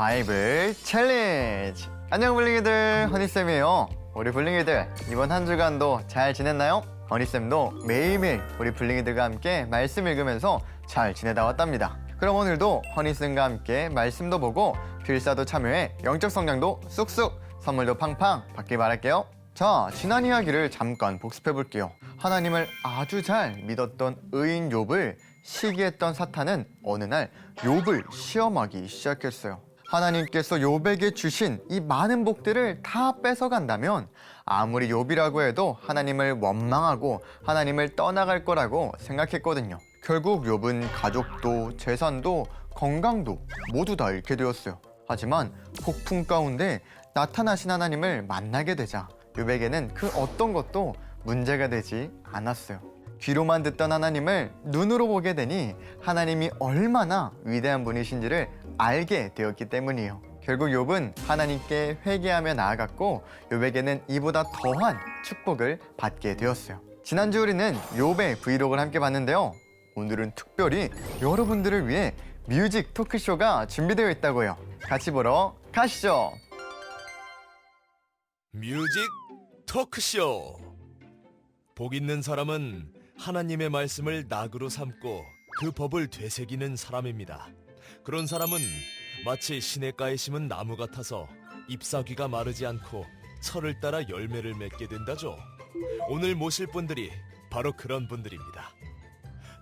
바이블 챌린지. 안녕 블링이들, 허니쌤이에요. 우리 블링이들 이번 한 주간도 잘 지냈나요? 허니쌤도 매일매일 우리 블링이들과 함께 말씀 읽으면서 잘 지내다 왔답니다. 그럼 오늘도 허니쌤과 함께 말씀도 보고 필사도 참여해 영적 성장도 쑥쑥, 선물도 팡팡 받길 바랄게요. 자, 지난 이야기를 잠깐 복습해 볼게요. 하나님을 아주 잘 믿었던 의인 욥을 시기했던 사탄은 어느 날 욥을 시험하기 시작했어요. 하나님께서 욥에게 주신 이 많은 복들을 다 뺏어간다면 아무리 욥이라고 해도 하나님을 원망하고 하나님을 떠나갈 거라고 생각했거든요. 결국 욥은 가족도 재산도 건강도 모두 다 잃게 되었어요. 하지만 폭풍 가운데 나타나신 하나님을 만나게 되자 욥에게는 그 어떤 것도 문제가 되지 않았어요. 귀로만 듣던 하나님을 눈으로 보게 되니 하나님이 얼마나 위대한 분이신지를 알게 되었기 때문이에요. 결국 욥은 하나님께 회개하며 나아갔고 욥에게는 이보다 더한 축복을 받게 되었어요. 지난주 우리는 욥의 브이로그를 함께 봤는데요. 오늘은 특별히 여러분들을 위해 뮤직 토크쇼가 준비되어 있다고 해요. 같이 보러 가시죠. 뮤직 토크쇼. 복 있는 사람은 하나님의 말씀을 낙으로 삼고 그 법을 되새기는 사람입니다. 그런 사람은 마치 시냇가에 심은 나무 같아서 잎사귀가 마르지 않고 철을 따라 열매를 맺게 된다죠. 오늘 모실 분들이 바로 그런 분들입니다.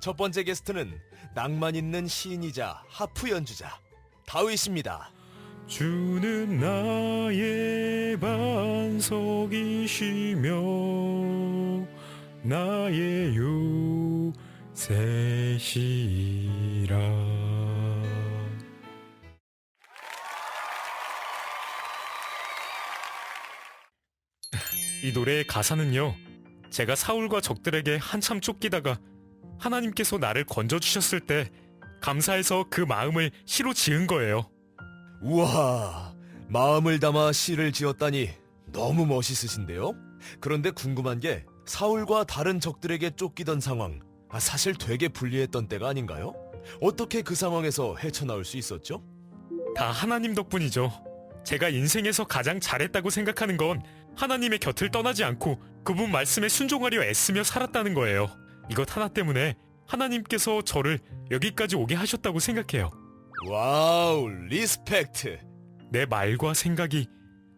첫 번째 게스트는 낭만 있는 시인이자 하프 연주자 다윗입니다. 주는 나의 반석이시며 나의 요새시라. 이 노래의 가사는요, 제가 사울과 적들에게 한참 쫓기다가 하나님께서 나를 건져주셨을 때 감사해서 그 마음을 시로 지은 거예요. 우와, 마음을 담아 시를 지었다니 너무 멋있으신데요? 그런데 궁금한 게 사울과 다른 적들에게 쫓기던 상황, 사실 되게 불리했던 때가 아닌가요? 어떻게 그 상황에서 헤쳐나올 수 있었죠? 다 하나님 덕분이죠. 제가 인생에서 가장 잘했다고 생각하는 건 하나님의 곁을 떠나지 않고 그분 말씀에 순종하려 애쓰며 살았다는 거예요. 이것 하나 때문에 하나님께서 저를 여기까지 오게 하셨다고 생각해요. 와우, 리스펙트. 내 말과 생각이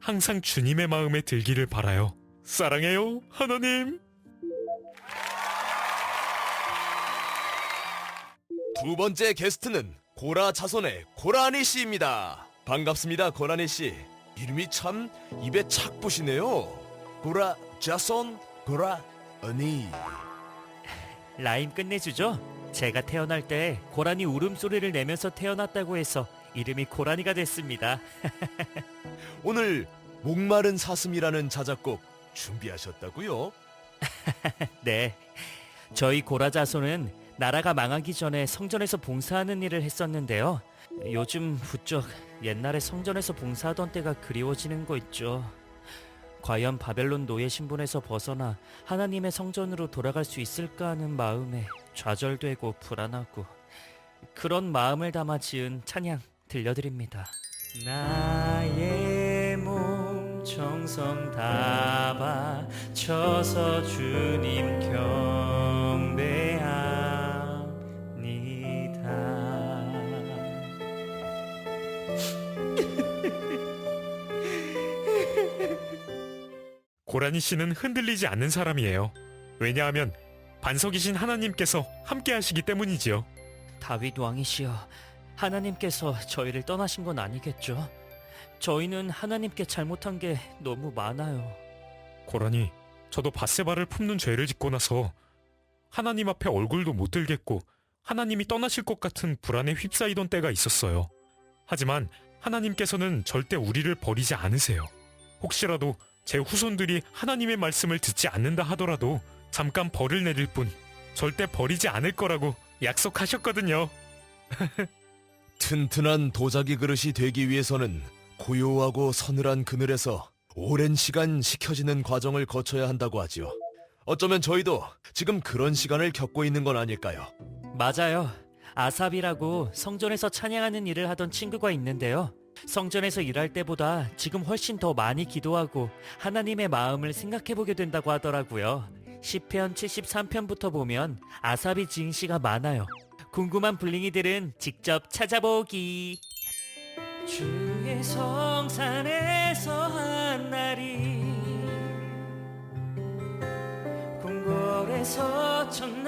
항상 주님의 마음에 들기를 바라요. 사랑해요, 하나님. 두 번째 게스트는 고라 자손의 고라니 씨입니다. 반갑습니다, 고라니 씨. 이름이 참 입에 착 붙이네요. 고라 자손, 고라니. 라임 끝내주죠? 제가 태어날 때 고라니 울음소리를 내면서 태어났다고 해서 이름이 고라니가 됐습니다. 오늘 목마른 사슴이라는 자작곡 준비하셨다고요? 네, 저희 고라 자손은 나라가 망하기 전에 성전에서 봉사하는 일을 했었는데요. 요즘 부쩍 옛날에 성전에서 봉사하던 때가 그리워지는 거 있죠. 과연 바벨론 노예 신분에서 벗어나 하나님의 성전으로 돌아갈 수 있을까 하는 마음에 좌절되고 불안하고, 그런 마음을 담아 지은 찬양 들려드립니다. 나의 몸 정성 다 바쳐서 주님 경배합니다. 고라니 씨는 흔들리지 않는 사람이에요. 왜냐하면 반석이신 하나님께서 함께 하시기 때문이지요. 다윗 왕이시여, 하나님께서 저희를 떠나신 건 아니겠죠? 저희는 하나님께 잘못한 게 너무 많아요. 고라니, 저도 밧세바를 품는 죄를 짓고 나서 하나님 앞에 얼굴도 못 들겠고 하나님이 떠나실 것 같은 불안에 휩싸이던 때가 있었어요. 하지만 하나님께서는 절대 우리를 버리지 않으세요. 혹시라도 제 후손들이 하나님의 말씀을 듣지 않는다 하더라도 잠깐 벌을 내릴 뿐 절대 버리지 않을 거라고 약속하셨거든요. 튼튼한 도자기 그릇이 되기 위해서는 고요하고 서늘한 그늘에서 오랜 시간 식혀지는 과정을 거쳐야 한다고 하지요. 어쩌면 저희도 지금 그런 시간을 겪고 있는 건 아닐까요? 맞아요. 아삽이라고 성전에서 찬양하는 일을 하던 친구가 있는데요. 성전에서 일할 때보다 지금 훨씬 더 많이 기도하고 하나님의 마음을 생각해보게 된다고 하더라고요. 시편 73편부터 보면 아삽이 지은 시가 많아요. 궁금한 블링이들은 직접 찾아보기. 주의 성산에서 한 날이 궁궐에서 첫날보다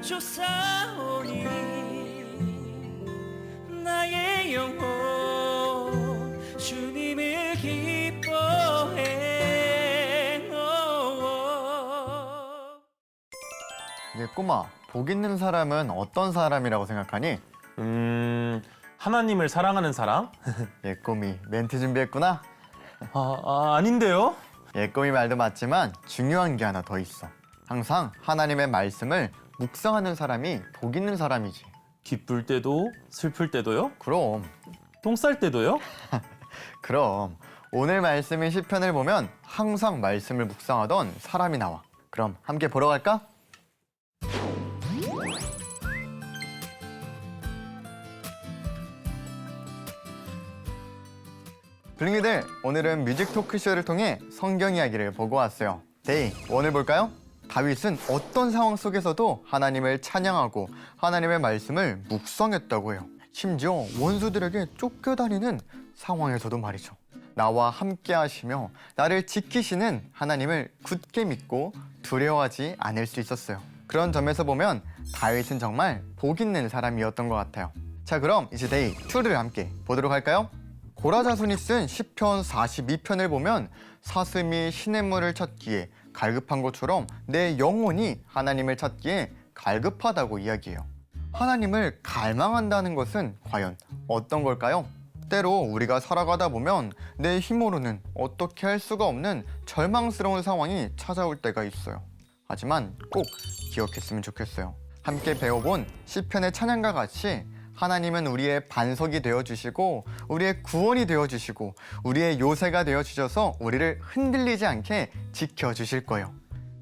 좋사오니 나의 영혼 주님을 기뻐해. 이게 꼬마, 복 있는 사람은 어떤 사람이라고 생각하니? 하나님을 사랑하는 사람? 예꼬미, 멘트 준비했구나? 아닌데요? 예꼬미 말도 맞지만 중요한 게 하나 더 있어. 항상 하나님의 말씀을 묵상하는 사람이 복 있는 사람이지. 기쁠 때도 슬플 때도요? 그럼 똥 쌀 때도요? 그럼 오늘 말씀인 시편을 보면 항상 말씀을 묵상하던 사람이 나와. 그럼 함께 보러 갈까? 블링이들, 오늘은 뮤직 토크쇼를 통해 성경 이야기를 보고 왔어요. 데이 1을 볼까요? 다윗은 어떤 상황 속에서도 하나님을 찬양하고 하나님의 말씀을 묵상했다고 해요. 심지어 원수들에게 쫓겨다니는 상황에서도 말이죠. 나와 함께 하시며 나를 지키시는 하나님을 굳게 믿고 두려워하지 않을 수 있었어요. 그런 점에서 보면 다윗은 정말 복 있는 사람이었던 것 같아요. 자, 그럼 이제 데이 2를 함께 보도록 할까요? 고라 자손이 쓴 시편 42편을 보면 사슴이 시냇물을 찾기에 갈급한 것처럼 내 영혼이 하나님을 찾기에 갈급하다고 이야기해요. 하나님을 갈망한다는 것은 과연 어떤 걸까요? 때로 우리가 살아가다 보면 내 힘으로는 어떻게 할 수가 없는 절망스러운 상황이 찾아올 때가 있어요. 하지만 꼭 기억했으면 좋겠어요. 함께 배워본 시편의 찬양과 같이 하나님은 우리의 반석이 되어주시고 우리의 구원이 되어주시고 우리의 요새가 되어주셔서 우리를 흔들리지 않게 지켜주실 거예요.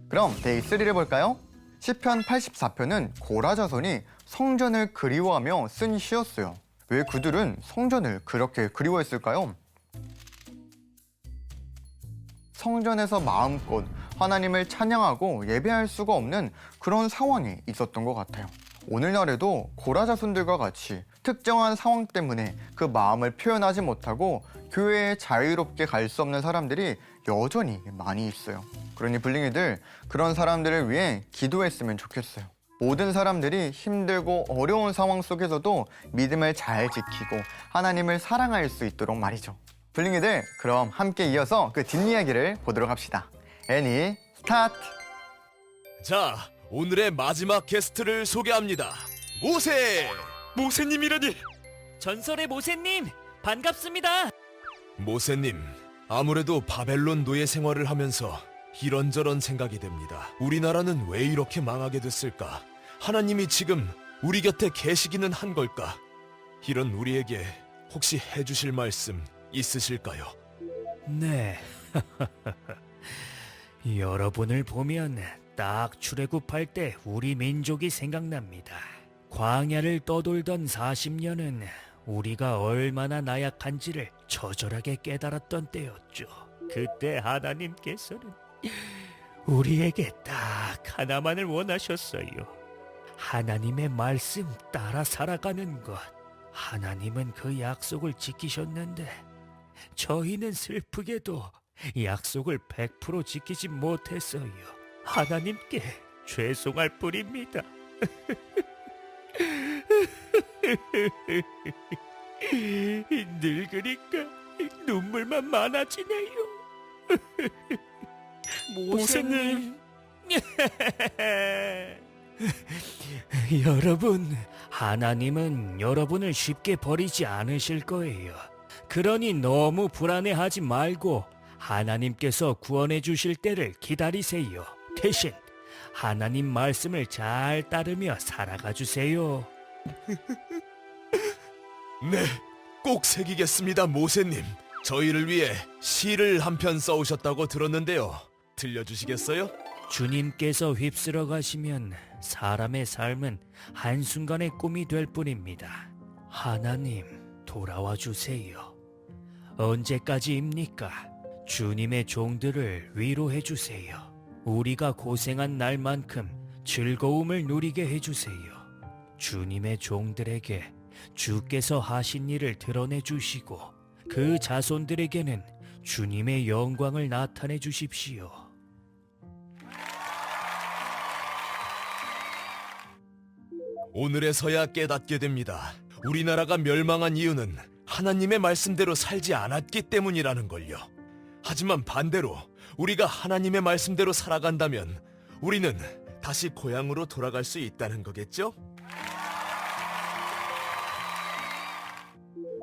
그럼 데이 3를 볼까요? 시편 84편은 고라 자손이 성전을 그리워하며 쓴 시였어요. 왜 그들은 성전을 그렇게 그리워했을까요? 성전에서 마음껏 하나님을 찬양하고 예배할 수가 없는 그런 상황이 있었던 것 같아요. 오늘날에도 고라 자손들과 같이 특정한 상황 때문에 그 마음을 표현하지 못하고 교회에 자유롭게 갈 수 없는 사람들이 여전히 많이 있어요. 그러니 블링이들, 그런 사람들을 위해 기도했으면 좋겠어요. 모든 사람들이 힘들고 어려운 상황 속에서도 믿음을 잘 지키고 하나님을 사랑할 수 있도록 말이죠. 블링이들, 그럼 함께 이어서 그 뒷이야기를 보도록 합시다. 애니 스타트! 자, 오늘의 마지막 게스트를 소개합니다. 모세! 모세님이라니! 전설의 모세님, 반갑습니다. 모세님, 아무래도 바벨론 노예 생활을 하면서 이런저런 생각이 됩니다. 우리나라는 왜 이렇게 망하게 됐을까? 하나님이 지금 우리 곁에 계시기는 한 걸까? 이런 우리에게 혹시 해주실 말씀 있으실까요? 네. 여러분을 보면 딱 출애굽할 때 우리 민족이 생각납니다. 광야를 떠돌던 40년은 우리가 얼마나 나약한지를 처절하게 깨달았던 때였죠. 그때 하나님께서는 우리에게 딱 하나만을 원하셨어요. 하나님의 말씀 따라 살아가는 것. 하나님은 그 약속을 지키셨는데 저희는 슬프게도 약속을 100% 지키지 못했어요. 하나님께 죄송할 뿐입니다. 늙으니까 눈물만 많아지네요. 모세님. 여러분, 하나님은 여러분을 쉽게 버리지 않으실 거예요. 그러니 너무 불안해하지 말고 하나님께서 구원해 주실 때를 기다리세요. 대신 하나님 말씀을 잘 따르며 살아가 주세요. 네, 꼭 새기겠습니다, 모세님. 저희를 위해 시를 한 편 써오셨다고 들었는데요. 들려주시겠어요? 주님께서 휩쓸어 가시면 사람의 삶은 한순간의 꿈이 될 뿐입니다. 하나님, 돌아와 주세요. 언제까지입니까? 주님의 종들을 위로해 주세요. 우리가 고생한 날만큼 즐거움을 누리게 해주세요. 주님의 종들에게 주께서 하신 일을 드러내 주시고 그 자손들에게는 주님의 영광을 나타내 주십시오. 오늘에서야 깨닫게 됩니다. 우리나라가 멸망한 이유는 하나님의 말씀대로 살지 않았기 때문이라는 걸요. 하지만 반대로 우리가 하나님의 말씀대로 살아간다면 우리는 다시 고향으로 돌아갈 수 있다는 거겠죠?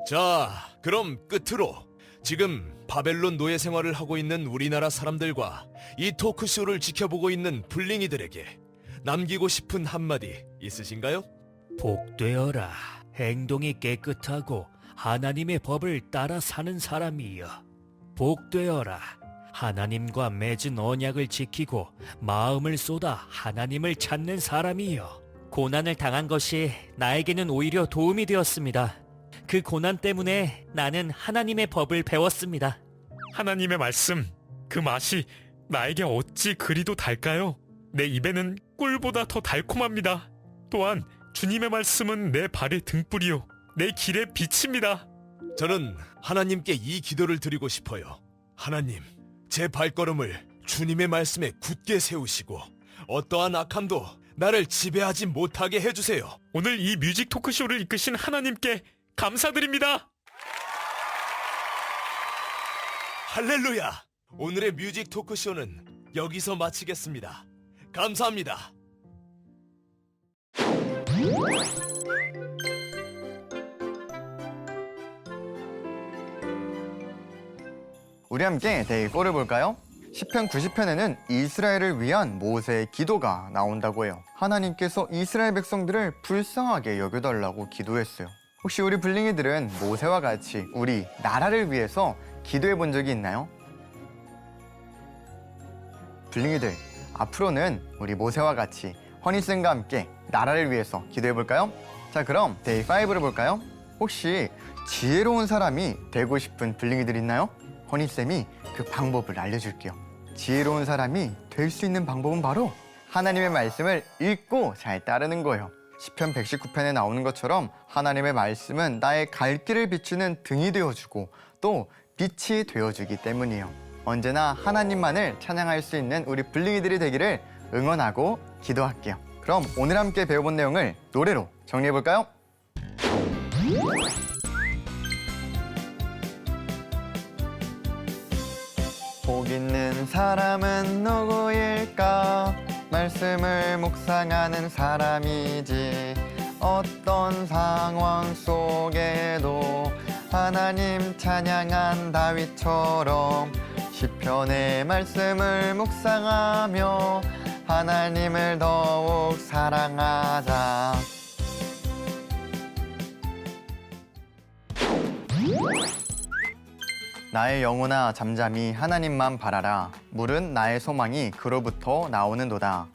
자, 그럼 끝으로 지금 바벨론 노예 생활을 하고 있는 우리나라 사람들과 이 토크쇼를 지켜보고 있는 블링이들에게 남기고 싶은 한마디 있으신가요? 복되어라. 행동이 깨끗하고 하나님의 법을 따라 사는 사람이여. 복되어라. 하나님과 맺은 언약을 지키고 마음을 쏟아 하나님을 찾는 사람이여. 고난을 당한 것이 나에게는 오히려 도움이 되었습니다. 그 고난 때문에 나는 하나님의 법을 배웠습니다. 하나님의 말씀, 그 맛이 나에게 어찌 그리도 달까요? 내 입에는 꿀보다 더 달콤합니다. 또한 주님의 말씀은 내 발의 등불이요, 내 길의 빛입니다. 저는 하나님께 이 기도를 드리고 싶어요. 하나님, 제 발걸음을 주님의 말씀에 굳게 세우시고 어떠한 악함도 나를 지배하지 못하게 해주세요. 오늘 이 뮤직 토크쇼를 이끄신 하나님께 감사드립니다. 할렐루야! 오늘의 뮤직 토크쇼는 여기서 마치겠습니다. 감사합니다. 우리 함께 데이 4를 볼까요? 시편 90편에는 이스라엘을 위한 모세의 기도가 나온다고 해요. 하나님께서 이스라엘 백성들을 불쌍하게 여겨달라고 기도했어요. 혹시 우리 블링이들은 모세와 같이 우리 나라를 위해서 기도해 본 적이 있나요? 블링이들, 앞으로는 우리 모세와 같이 허니쌤과 함께 나라를 위해서 기도해 볼까요? 자, 그럼 데이 5를 볼까요? 혹시 지혜로운 사람이 되고 싶은 블링이들 있나요? 허니쌤이 그 방법을 알려줄게요. 지혜로운 사람이 될 수 있는 방법은 바로 하나님의 말씀을 읽고 잘 따르는 거예요. 시편 119편에 나오는 것처럼 하나님의 말씀은 나의 갈 길을 비추는 등이 되어주고 또 빛이 되어주기 때문이에요. 언제나 하나님만을 찬양할 수 있는 우리 블링이들이 되기를 응원하고 기도할게요. 그럼 오늘 함께 배워본 내용을 노래로 정리해볼까요? 복 있는 사람은 누구일까? 말씀을 묵상하는 사람이지. 어떤 상황 속에도 하나님 찬양한 다윗처럼 시편의 말씀을 묵상하며 하나님을 더욱 사랑하자. 나의 영혼아 잠잠히 하나님만 바라라. 물은 나의 소망이 그로부터 나오는도다.